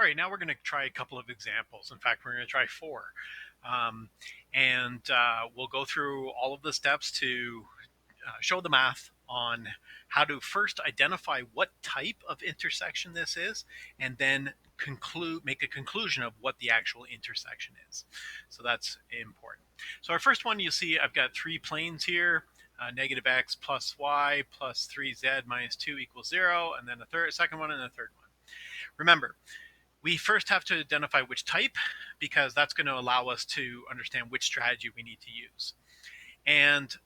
right, now we're going to try a couple of examples. In fact, we're going to try four. Um, and we'll go through all of the steps to show the math on how to first identify what type of intersection this is, and then make a conclusion of what the actual intersection is. So that's important. So our first one, you see I've got three planes here. Negative x plus y plus 3z minus 2 equals 0, and then a second one and a third one. Remember, we first have to identify which type, because that's going to allow us to understand which strategy we need to use. And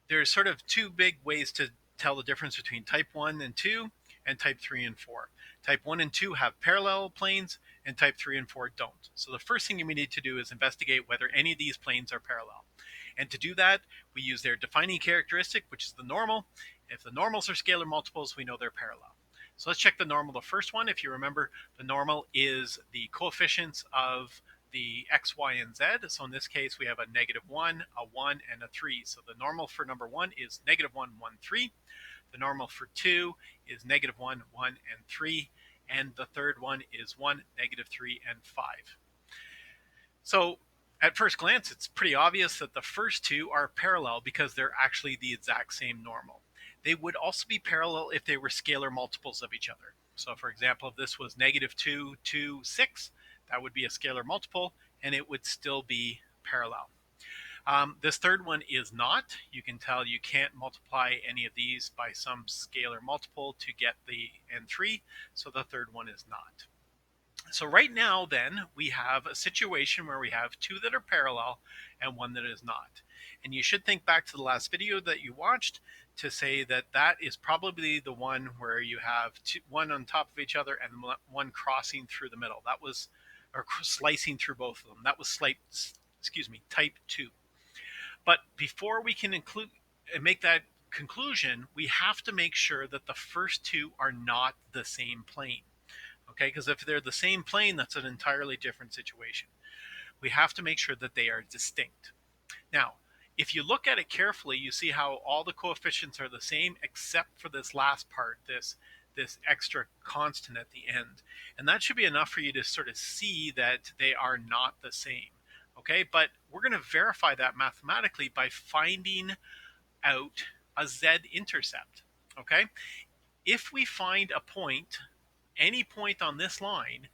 there's sort of two big ways to tell the difference between type 1 and 2 and type 3 and 4. Type 1 and 2 have parallel planes, and type 3 and 4 don't. So the first thing we need to do is investigate whether any of these planes are parallel. And to do that, we use their defining characteristic, which is the normal. If the normals are scalar multiples, we know they're parallel. So let's check the normal. The first one, if you remember, the normal is the coefficients of the x, y, and z. So in this case, we have a -1, a 1, and a 3. So the normal for number 1 is -1, 1, 3. The normal for 2 is -1, 1, and 3. And the third one is 1, -3, and 5. So at first glance, it's pretty obvious that the first two are parallel because they're actually the exact same normal. They would also be parallel if they were scalar multiples of each other. So for example, if this was -2, 2, 6, that would be a scalar multiple, and it would still be parallel. This third one is not. You can tell you can't multiply any of these by some scalar multiple to get the n3, so the third one is not. So right now, then, we have a situation where we have two that are parallel and one that is not. And you should think back to the last video that you watched to say that that is probably the one where you have one on top of each other and one crossing through the middle. That was, or slicing through both of them. That was type 2. But before we can make that conclusion, we have to make sure that the first two are not the same plane. Okay, because if they're the same plane, that's an entirely different situation. We have to make sure that they are distinct. Now, if you look at it carefully, you see how all the coefficients are the same except for this last part, this extra constant at the end. And that should be enough for you to sort of see that they are not the same. Okay, but we're going to verify that mathematically by finding out a z-intercept. Okay, if we find a point, any point on this line,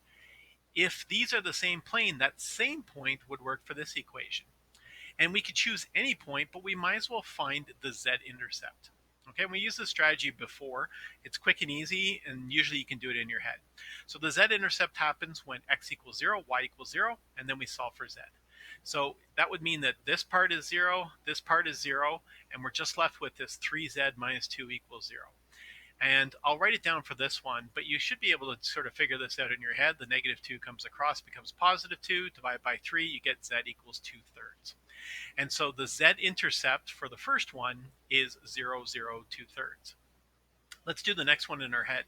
if these are the same plane, that same point would work for this equation. And we could choose any point, but we might as well find the z-intercept. Okay, we used this strategy before. It's quick and easy, and usually you can do it in your head. So the z-intercept happens when x equals 0, y equals 0, and then we solve for z. So that would mean that this part is 0, this part is 0, and we're just left with this 3z minus 2 equals 0. And I'll write it down for this one, but you should be able to sort of figure this out in your head. The -2 comes across, becomes +2, divided by 3, you get z equals 2/3. And so the z-intercept for the first one is 0, 0, 2/3. Let's do the next one in our head.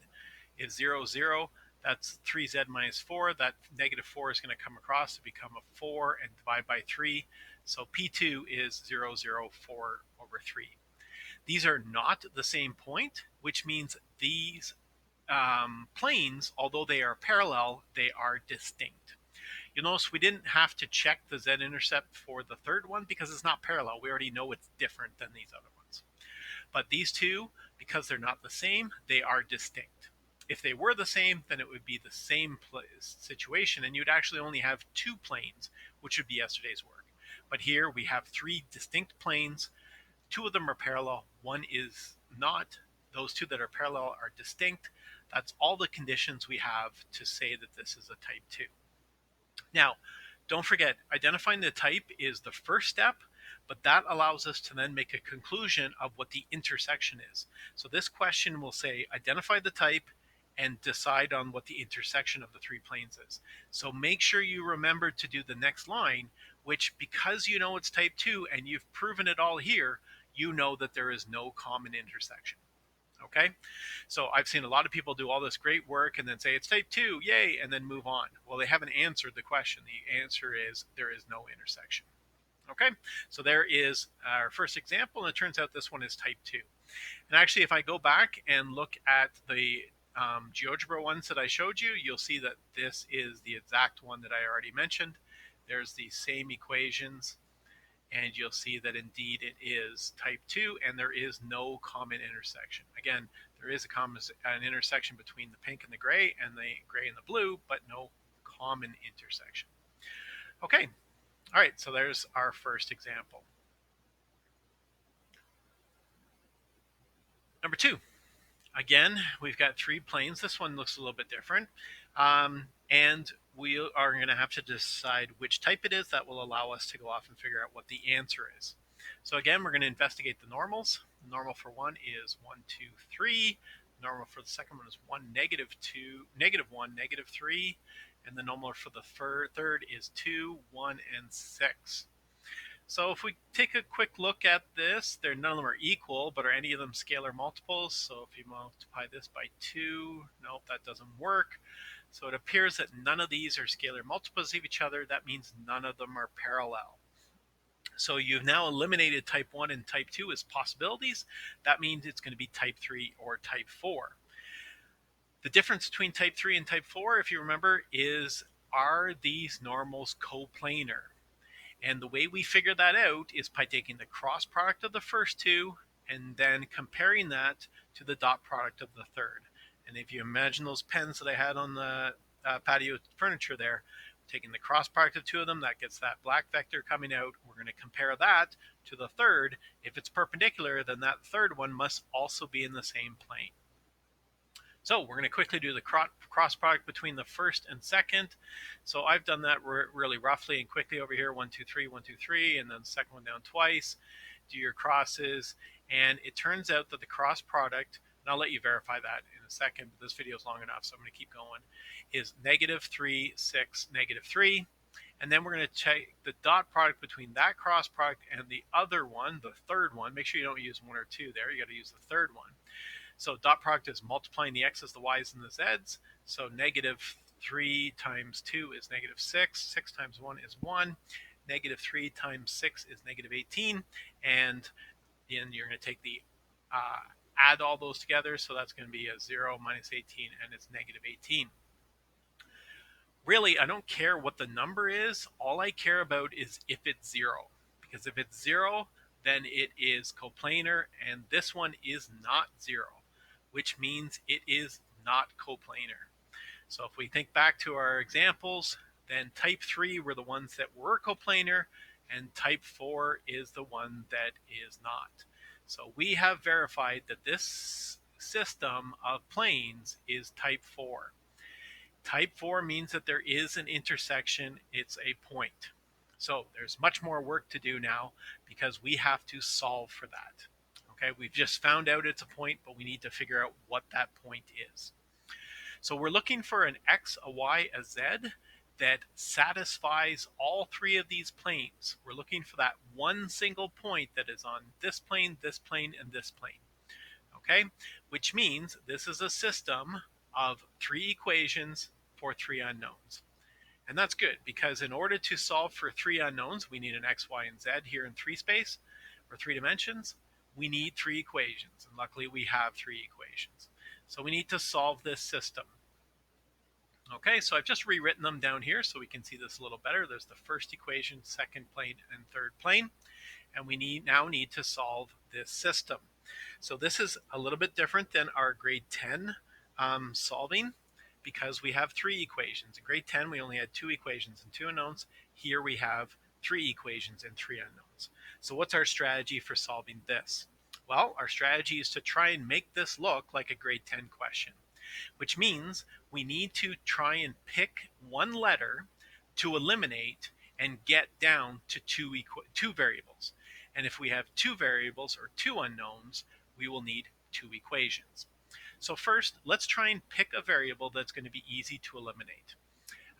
If 0, 0, that's 3z minus 4. That -4 is going to come across to become a 4 and divide by 3. So P2 is 0, 0, 4/3. These are not the same point, which means these planes, although they are parallel, they are distinct. You'll notice we didn't have to check the z-intercept for the third one because it's not parallel. We already know it's different than these other ones. But these two, because they're not the same, they are distinct. If they were the same, then it would be the same situation, and you'd actually only have two planes, which would be yesterday's work. But here we have three distinct planes. Two of them are parallel, one is not. Those two that are parallel are distinct. That's all the conditions we have to say that this is a type 2. Now, don't forget, identifying the type is the first step, but that allows us to then make a conclusion of what the intersection is. So this question will say, identify the type and decide on what the intersection of the three planes is. So make sure you remember to do the next line, which, because you know it's type 2 and you've proven it all here, you know that there is no common intersection. Okay, so I've seen a lot of people do all this great work and then say it's type 2, yay, and then move on. Well, they haven't answered the question. The answer is there is no intersection. Okay, so there is our first example, and it turns out this one is type 2. And actually, if I go back and look at the GeoGebra ones that I showed you, you'll see that this is the exact one that I already mentioned. There's the same equations, and you'll see that indeed it is type 2, and there is no common intersection. Again, there is an intersection between the pink and the gray and the blue, but no common intersection. Okay, all right, so there's our first example. Number 2. Again, we've got 3 planes. This one looks a little bit different. And we are going to have to decide which type it is. That will allow us to go off and figure out what the answer is. So again, we're going to investigate the normals. The normal for one is 1, 2, 3. The normal for the second one is 1, -2, -1, -3. And the normal for the third is 2, 1, and 6. So if we take a quick look at this, none of them are equal, but are any of them scalar multiples? So if you multiply this by 2, nope, that doesn't work. So it appears that none of these are scalar multiples of each other. That means none of them are parallel. So you've now eliminated type 1 and type 2 as possibilities. That means it's going to be type 3 or type 4. The difference between type 3 and type 4, if you remember, is are these normals coplanar? And the way we figure that out is by taking the cross product of the first two and then comparing that to the dot product of the third. And if you imagine those pens that I had on the patio furniture there, taking the cross product of two of them, that gets that black vector coming out. We're going to compare that to the third. If it's perpendicular, then that third one must also be in the same plane. So we're going to quickly do the cross product between the first and second. So I've done that really roughly and quickly over here. 1, 2, 3, 1, 2, 3, and then the second one down twice. Do your crosses, and it turns out that the cross product, and I'll let you verify that in a second, but this video is long enough, so I'm going to keep going, is -3, 6, -3. And then we're going to check the dot product between that cross product and the other one, the third one. Make sure you don't use 1 or 2 there. You got to use the third one. So dot product is multiplying the x's, the y's, and the z's. So -3 times 2 is -6. 6 times 1 is 1. -3 times 6 is -18. And then you're going to take the add all those together. So that's going to be a 0 minus 18, and it's -18. Really, I don't care what the number is. All I care about is if it's 0. Because if it's 0, then it is coplanar, and this one is not 0. Which means it is not coplanar. So if we think back to our examples, then type 3 were the ones that were coplanar, and type 4 is the one that is not. So we have verified that this system of planes is type 4. Type 4 means that there is an intersection, it's a point. So there's much more work to do now because we have to solve for that. Okay, we've just found out it's a point, but we need to figure out what that point is. So we're looking for an x, a y, a z that satisfies all 3 of these planes. We're looking for that one single point that is on this plane, and this plane. Okay, which means this is a system of 3 equations for 3 unknowns. And that's good because in order to solve for 3 unknowns, we need an x, y, and z here in 3 space or 3 dimensions. We need 3 equations, and luckily we have 3 equations. So we need to solve this system. Okay, so I've just rewritten them down here so we can see this a little better. There's the first equation, second plane, and third plane, and we now need to solve this system. So this is a little bit different than our grade 10 solving because we have 3 equations. In grade 10, we only had 2 equations and 2 unknowns. Here we have 3 equations and 3 unknowns. So what's our strategy for solving this? Well, our strategy is to try and make this look like a grade 10 question, which means we need to try and pick one letter to eliminate and get down to two variables. And if we have 2 variables or 2 unknowns, we will need 2 equations. So first, let's try and pick a variable that's going to be easy to eliminate.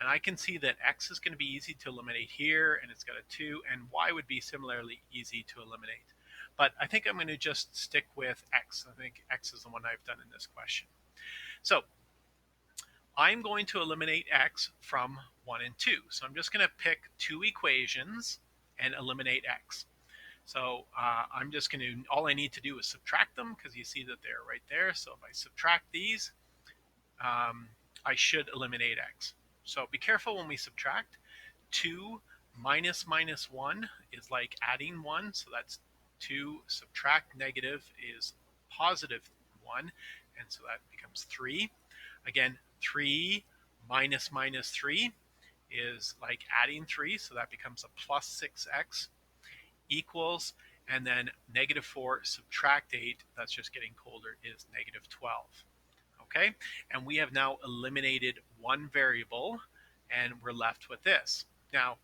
And I can see that x is going to be easy to eliminate here, and it's got a 2, and y would be similarly easy to eliminate. But I think I'm going to just stick with x. I think x is the one I've done in this question. So I'm going to eliminate x from 1 and 2. So I'm just going to pick 2 equations and eliminate x. So I'm just going to, all I need to do is subtract them because you see that they're right there. So if I subtract these, I should eliminate x. So be careful when we subtract. 2 minus 1 is like adding 1, so that's 2 subtract negative is positive 1, and so that becomes 3. Again, 3 minus 3 is like adding 3, so that becomes a plus 6x equals, and then negative 4 subtract 8, that's just getting colder, is negative 12. Okay, and we have now eliminated one variable, and we're left with this. Now,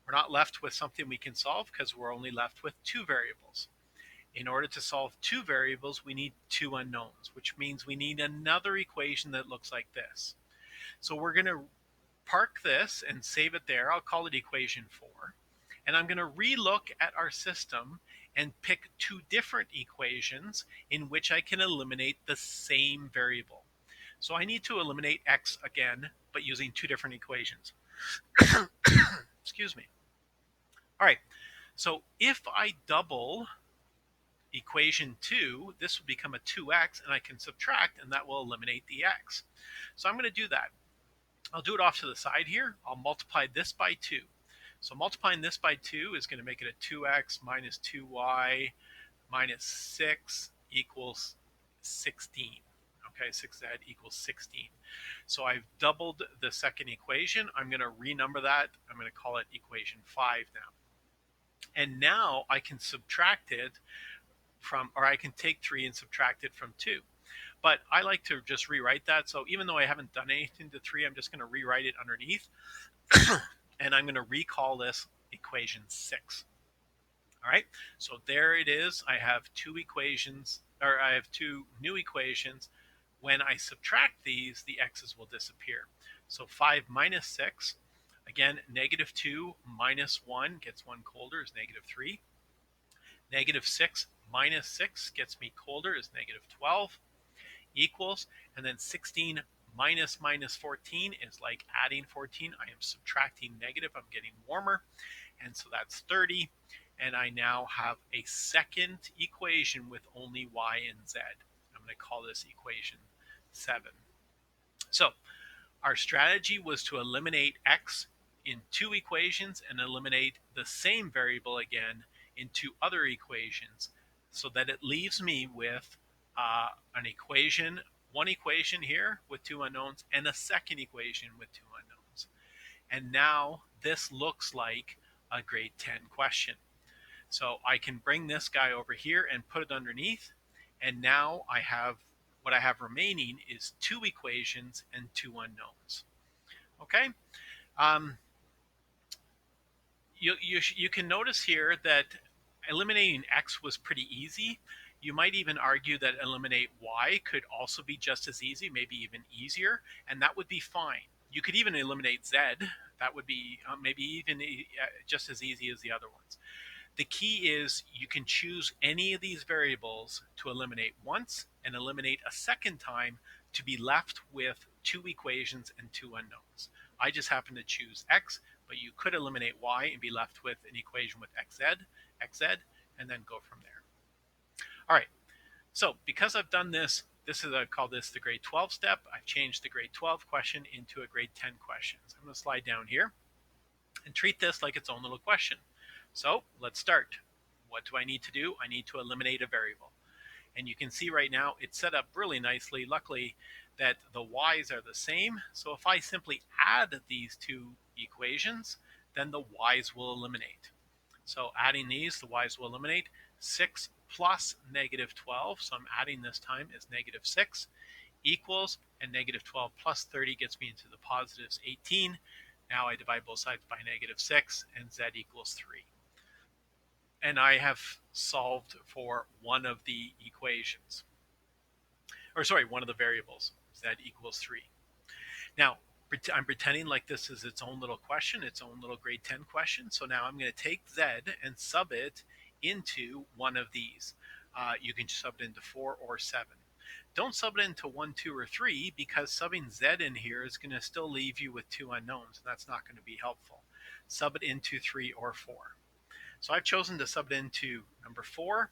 we're not left with something we can solve because we're only left with two variables. In order to solve two variables, we need two unknowns, which means we need another equation that looks like this. So we're going to park this and save it there. I'll call it equation 4. And I'm going to relook at our system and pick two different equations in which I can eliminate the same variable. So I need to eliminate x again, but using two different equations. Excuse me. All right, so if I double equation 2, this will become a 2x, and I can subtract, and that will eliminate the x. So I'm going to do that. I'll do it off to the side here. I'll multiply this by 2. So multiplying this by 2 is going to make it a 2x minus 2y minus 6 equals 16. Okay, 6z equals 16. So I've doubled the second equation. I'm going to renumber that. I'm going to call it equation 5 now. And now I can subtract it from, or I can take 3 and subtract it from 2. But I like to just rewrite that. So even though I haven't done anything to 3, I'm just going to rewrite it underneath. And I'm going to recall this equation 6. All right, so there it is. I have two equations, or I have two new equations. When I subtract these, the x's will disappear. So 5 minus 6, again, negative 2 minus 1 gets 1 colder is negative 3. Negative 6 minus 6 gets me colder is negative 12 equals, and then 16 minus 14 is like adding 14. I am subtracting negative, I'm getting warmer, and so that's 30. And I now have a second equation with only y and z. I'm going to call this equation 7. So our strategy was to eliminate x in two equations and eliminate the same variable again in two other equations, so that it leaves me with an equation, one equation here with two unknowns, and a second equation with two unknowns. And now this looks like a grade 10 question. So I can bring this guy over here and put it underneath, and now I have, what I have remaining is two equations and two unknowns. Okay, you can notice here that eliminating x was pretty easy. You might even argue that eliminate y could also be just as easy, maybe even easier, and that would be fine. You could even eliminate z. That would be maybe even just as easy as the other ones. The key is you can choose any of these variables to eliminate once and eliminate a second time to be left with two equations and two unknowns. I just happen to choose x, but you could eliminate y and be left with an equation with xz, and then go from there. All right, so because I've done this, I call this the grade 12 step. I've changed the grade 12 question into a grade 10 question. So I'm going to slide down here and treat this like its own little question. So let's start. What do I need to do? I need to eliminate a variable. And you can see right now it's set up really nicely. Luckily that the y's are the same. So if I simply add these two equations, then the y's will eliminate. So adding these, the y's will eliminate. 6 plus negative 12, so I'm adding this time, is negative 6, equals, and negative 12 plus 30 gets me into the positives 18. Now I divide both sides by negative 6, and z equals 3. And I have solved for one of the equations. Or sorry, one of the variables, z equals 3. Now, I'm pretending like this is its own little question, its own little grade 10 question. So now I'm going to take z and sub it into one of these. You can sub it into 4 or 7. Don't sub it into 1, 2, or 3, because subbing z in here is going to still leave you with two unknowns, and that's not going to be helpful. Sub it into 3 or 4. So I've chosen to sub it into number 4.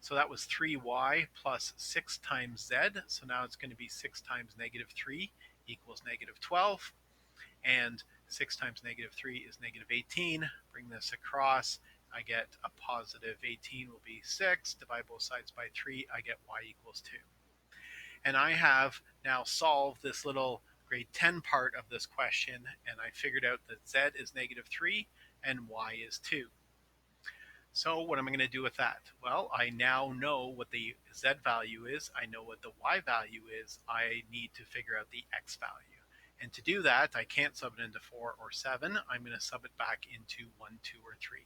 So that was 3y plus 6 times z. So now it's going to be 6 times negative 3 equals negative 12. And 6 times negative 3 is negative 18. Bring this across. I get a positive 18 will be 6. Divide both sides by 3. I get y equals 2. And I have now solved this little grade 10 part of this question, and I figured out that z is negative 3 and y is 2. So what am I going to do with that? Well, I now know what the z value is. I know what the y value is. I need to figure out the x value. And to do that, I can't sub it into 4 or 7. I'm going to sub it back into 1, 2, or 3.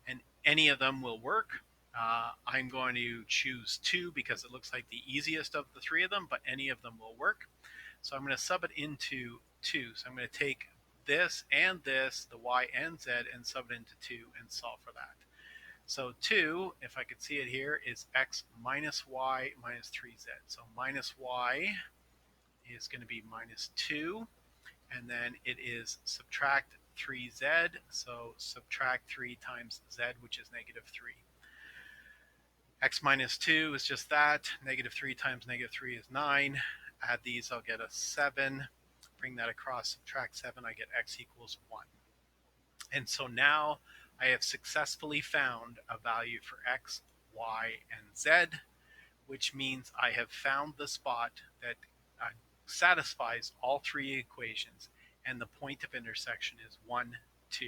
And any of them will work. I'm going to choose 2 because it looks like the easiest of the 3 of them, but any of them will work. So I'm going to sub it into 2. So I'm going to take this and this, the y and z, and sub it into 2 and solve for that. So 2, if I could see it here, is x minus y minus 3z. So minus y is going to be minus 2, and then it is subtract 3z, so subtract 3 times z, which is negative 3. X minus 2 is just that. Negative 3 times negative 3 is 9. Add these, I'll get a 7. Bring that across, subtract 7, I get x equals 1. And so now I have successfully found a value for x, y, and z, which means I have found the spot that satisfies all 3 equations, and the point of intersection is 1, 2,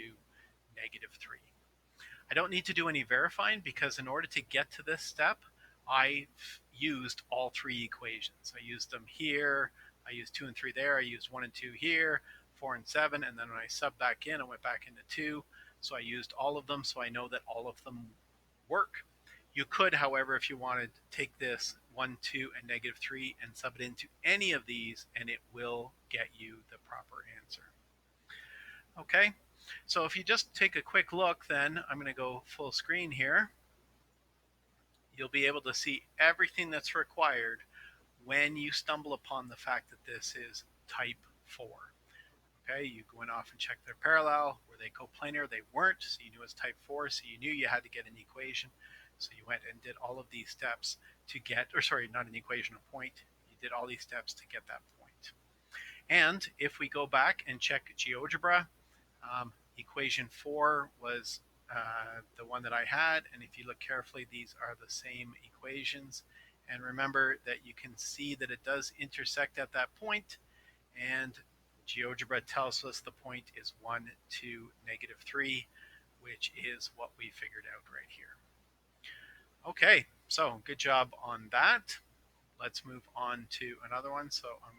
negative 3. I don't need to do any verifying because in order to get to this step, I used all 3 equations. I used them here, I used 2 and 3 there, I used 1 and 2 here, 4 and 7, and then when I subbed back in, I went back into 2. So I used all of them, so I know that all of them work. You could, however, if you wanted, take this 1, 2, and negative 3 and sub it into any of these, and it will get you the proper answer. Okay, so if you just take a quick look, then I'm going to go full screen here. You'll be able to see everything that's required when you stumble upon the fact that this is type 4. Okay, you went off and checked their parallel. Were they coplanar? They weren't, so you knew it was type 4, so you knew you had to get an equation. So you went and did all of these steps to get, or sorry, not an equation, a point. You did all these steps to get that point. And if we go back and check GeoGebra, equation 4 was the one that I had, and if you look carefully, these are the same equations. And remember that you can see that it does intersect at that point, and GeoGebra tells us the point is 1, 2, negative 3, which is what we figured out right here. Okay, so good job on that. Let's move on to another one. So I'm